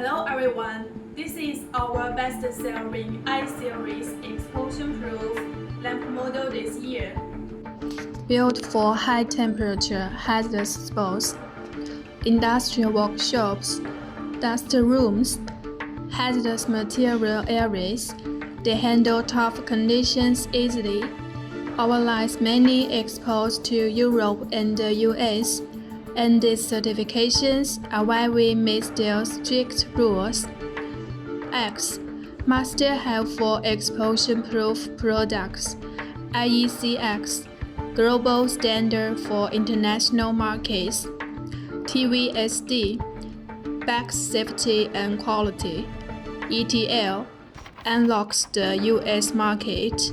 Hello everyone, this is our best-selling I-series explosion-proof lamp model this year. Built for high-temperature hazardous spots, industrial workshops, dust rooms, hazardous material areas, they handle tough conditions easily. Our lines mainly exported to Europe and the US, and these certifications are why we meet their strict rules. X must have for explosion-proof products, IECEx, global standard for international markets, TÜV back safety and quality, ETL, unlocks the US market.